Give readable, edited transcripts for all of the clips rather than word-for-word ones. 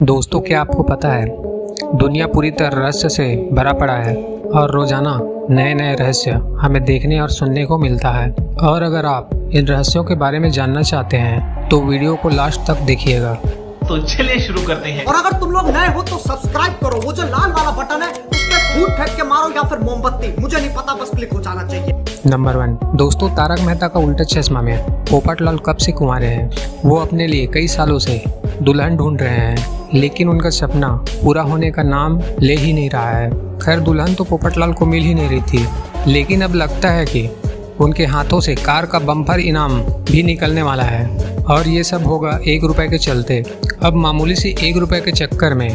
दोस्तों, क्या आपको पता है दुनिया पूरी तरह रहस्य से भरा पड़ा है और रोजाना नए नए रहस्य हमें देखने और सुनने को मिलता है। और अगर आप इन रहस्यों के बारे में जानना चाहते हैं तो वीडियो को लास्ट तक देखिएगा। तो चलिए शुरू करते हैं। और अगर तुम लोग नए हो तो सब्सक्राइब करो, वो जो लाल वाला बटन है उस पर फूट फेंक के मारो या फिर मोमबत्ती, मुझे नहीं पता, बस क्लिक हो जाना चाहिए। नंबर 1 दोस्तों, तारक मेहता का उल्टा चश्मा में पोपटलाल कब से कुंवारे हैं। वो अपने लिए कई सालों से दुल्हन ढूंढ रहे हैं, लेकिन उनका सपना पूरा होने का नाम ले ही नहीं रहा है। खैर, दुल्हन तो पोपटलाल को मिल ही नहीं रही थी, लेकिन अब लगता है कि उनके हाथों से कार का बम्पर इनाम भी निकलने वाला है। और ये सब होगा 1 रुपए के चलते। अब मामूली सी 1 रुपए के चक्कर में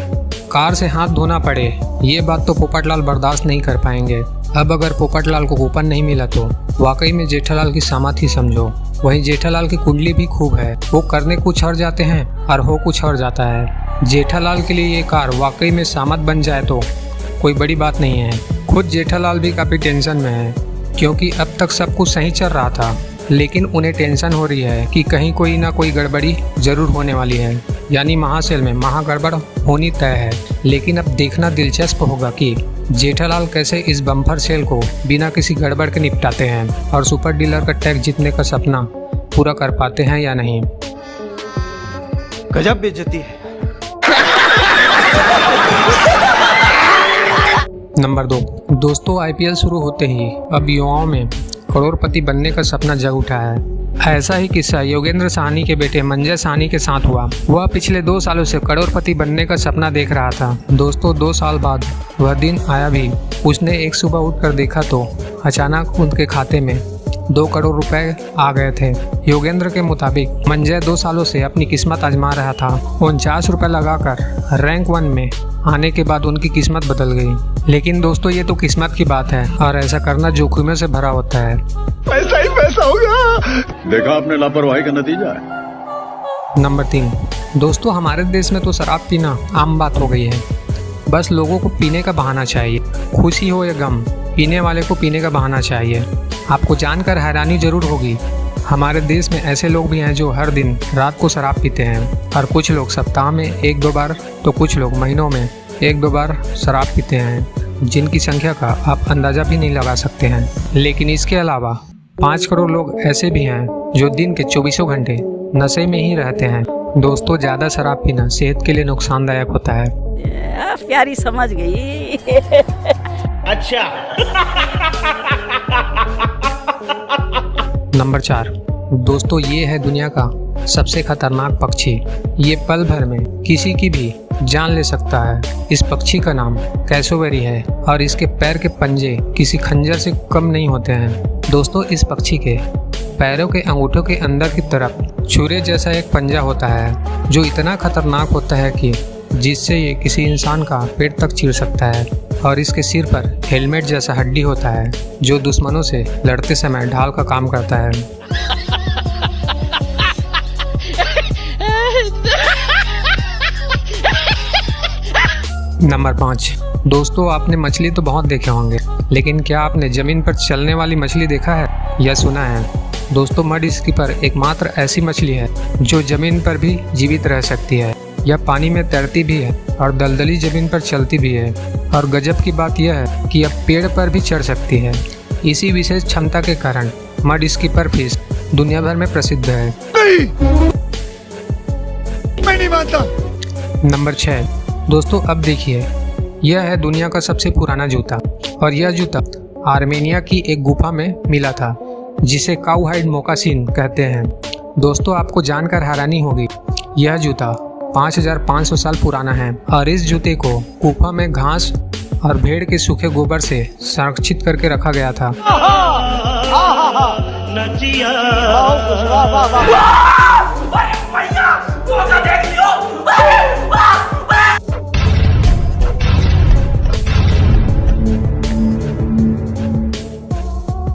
कार से हाथ धोना पड़े, ये बात तो पोपटलाल बर्दाश्त नहीं कर पाएंगे। अब अगर पोपटलाल को कूपन नहीं मिला तो वाकई में जेठालाल की सामत ही समझो। वहीं जेठालाल की कुंडली भी खूब है, वो करने कुछ और जाते हैं और हो कुछ और जाता है। जेठालाल के लिए ये कार वाकई में सामत बन जाए तो कोई बड़ी बात नहीं है। खुद जेठालाल भी काफ़ी टेंशन में है, क्योंकि अब तक सब कुछ सही चल रहा था, लेकिन उन्हें टेंशन हो रही है कि कहीं कोई ना कोई गड़बड़ी जरूर होने वाली है, यानी महासेल में महागड़बड़ होनी तय है। लेकिन अब देखना दिलचस्प होगा कि जेठालाल कैसे इस बम्पर सेल को बिना किसी गड़बड़ के निपटाते हैं और सुपर डीलर का टैग जीतने का सपना पूरा कर पाते हैं या नहीं। गजब बेइज्जती है। नंबर 2 दोस्तों, IPL शुरू होते ही अब युवाओं में करोड़पति बनने का सपना जग उठा है। ऐसा ही किस्सा योगेंद्र साहनी के बेटे मंजय साहनी के साथ हुआ। वह पिछले 2 सालों से करोड़पति बनने का सपना देख रहा था। दोस्तों, 2 साल बाद वह दिन आया भी। उसने एक सुबह उठकर देखा तो अचानक उनके खाते में 2 करोड़ रुपए आ गए थे। योगेंद्र के मुताबिक मंजय 2 सालों से अपनी किस्मत आजमा रहा था। 49 रुपए लगाकर रैंक 1 में आने के बाद उनकी किस्मत बदल गई। लेकिन दोस्तों, ये तो किस्मत की बात है और ऐसा करना जोखिमों से भरा होता है। पैसा ही पैसा होगा। देखा आपने लापरवाही का नतीजा है। नंबर 3 दोस्तों, हमारे देश में तो शराब पीना आम बात हो गई है। बस लोगों को पीने का बहाना चाहिए। खुशी हो या गम, पीने वाले को पीने का बहाना चाहिए। आपको जानकर हैरानी जरूर होगी, हमारे देश में ऐसे लोग भी हैं जो हर दिन रात को शराब पीते हैं। और कुछ लोग सप्ताह में 1-2 बार, तो कुछ लोग महीनों में 1-2 बार शराब पीते हैं, जिनकी संख्या का आप अंदाज़ा भी नहीं लगा सकते हैं। लेकिन इसके अलावा 5 करोड़ लोग ऐसे भी हैं जो दिन के 24 घंटे नशे में ही रहते हैं। दोस्तों, ज़्यादा शराब पीना सेहत के लिए नुकसानदायक होता है। प्यारी समझ गई। अच्छा। नंबर 4 दोस्तों, ये है दुनिया का सबसे खतरनाक पक्षी। ये पल भर में किसी की भी जान ले सकता है। इस पक्षी का नाम कैसोवेरी है और इसके पैर के पंजे किसी खंजर से कम नहीं होते हैं। दोस्तों, इस पक्षी के पैरों के अंगूठों के अंदर की तरफ छुरे जैसा एक पंजा होता है, जो इतना खतरनाक होता है कि जिससे ये किसी इंसान का पेट तक चीर सकता है। और इसके सिर पर हेलमेट जैसा हड्डी होता है, जो दुश्मनों से लड़ते समय ढाल का काम करता है। नंबर 5 दोस्तों, आपने मछली तो बहुत देखे होंगे, लेकिन क्या आपने जमीन पर चलने वाली मछली देखा है या सुना है? दोस्तों, मड स्कीपर एकमात्र ऐसी मछली है जो जमीन पर भी जीवित रह सकती है। यह पानी में तैरती भी है और दलदली जमीन पर चलती भी है। और गजब की बात यह है कि यह पेड़ पर भी चढ़ सकती है। इसी विशेष क्षमता के कारण मड स्कीपर फिश दुनिया भर में प्रसिद्ध है। मैं नहीं मानता। नंबर 6 दोस्तों, अब देखिए, यह है दुनिया का सबसे पुराना जूता। और यह जूता आर्मेनिया की एक गुफा में मिला था, जिसे काउहाइड मोकासिन कहते हैं। दोस्तों, आपको जानकर हैरानी होगी, यह जूता 5500 साल पुराना है और इस जूते को गुफा में घास और भेड़ के सूखे गोबर से संरक्षित करके रखा गया था। नचिया।